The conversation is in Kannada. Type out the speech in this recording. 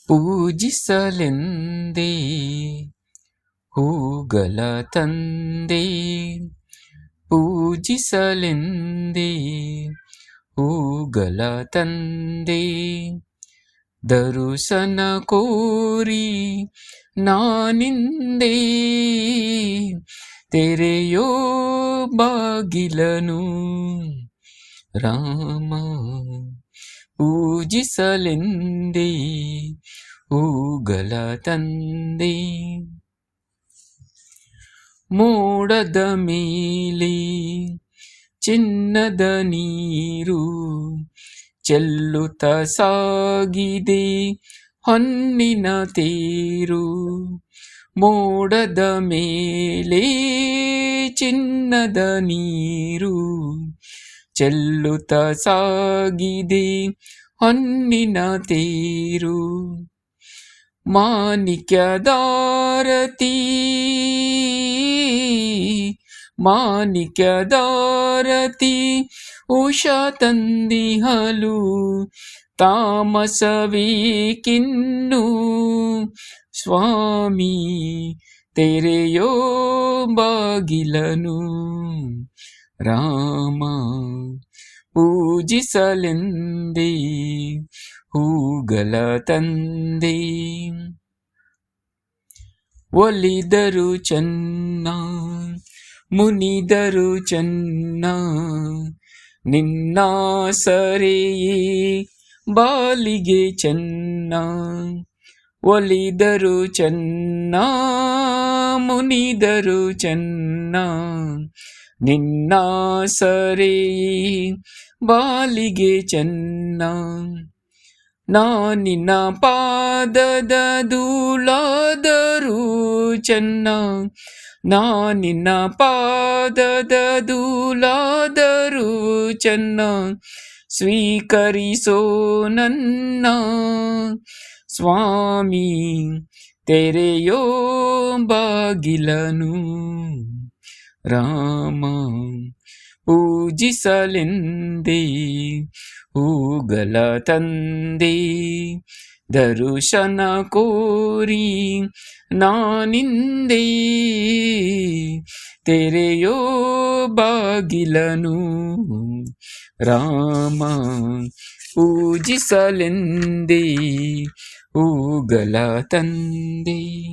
ಪೂಜಿಸಲೆಂದೇ ಹೂಗಳ ತಂದೆ, ಪೂಜಿಸಲೆಂದೇ ಹೂಗಳ ತಂದೆ. ದರುಶನ ಕೋರಿ ನಾನಿಂದೆ, ತೆರೆಯೋ ಬಾಗಿಲನು ರಾಮ. ಪೂಜಿಸಲೆಂದೇ ಹೂಗಳ ತಂದೆ. ಮೋಡದ ಮೇಲೆ ಚಿನ್ನದ ನೀರು ಚೆಲ್ಲುತ್ತ ಸಾಗಿದೆ ಹೊನ್ನಿನ ತೇರು. ಮೋಡದ ಮೇಲೆ ಚಿನ್ನದ ನೀರು ಚೆಲ್ಲುತ್ತ ಸಾಗಿದೆ ಹೊನ್ನಿನ ತೇರು. ಮಾಣಿಕ್ಯದಾರತಿ ಮಾಣಿಕ್ಯದಾರತಿ ಉಷಾ ತಂದಿಹಲು, ತಾಮಸವೇಕಿನ್ನು ಸ್ವಾಮಿ ತೆರೆಯೋ ಬಾಗಿಲನು ರಾಮ. ಪೂಜಿಸಲೆಂದೇ ಹೂಗಳ ತಂದೆ. ಒಲಿದರು ಚೆನ್ನ ಮುನಿದರು ಚೆನ್ನ, ನಿನ್ನ ಸರೆಯೇ ಬಾಲಿಗೆ ಚೆನ್ನ. ಒಲಿದರು ಚೆನ್ನ ಮುನಿದರು ಚೆನ್ನ, ನಿನ್ನ ಸರೆಯೇ ಬಾಲಿಗೆ ಚೆನ್ನ. ನಾನಿನ್ನ ಪಾದದ ಧೂಳಾದರೂ ಚೆನ್ನ, ನಾನಿನ್ನ ಪಾದದ ಧೂಳಾದರೂ ಚೆನ್ನ. ಸ್ವೀಕರಿಸೋ ನನ್ನ ಸ್ವಾಮಿ, ತೆರೆಯೋ ಬಾಗಿಲನು ರಾಮ. ಪೂಜಿಸಲೆಂದೇ ಹೂಗಳ ತಂದೆ, ದರುಶನ ಕೋರಿ ನಾನಿಂದೆ, ತೆರೆಯೋ ಬಾಗಿಲನು ರಾಮ. ಪೂಜಿಸಲೆಂದೇ ಹೂಗಳ ತಂದೆ.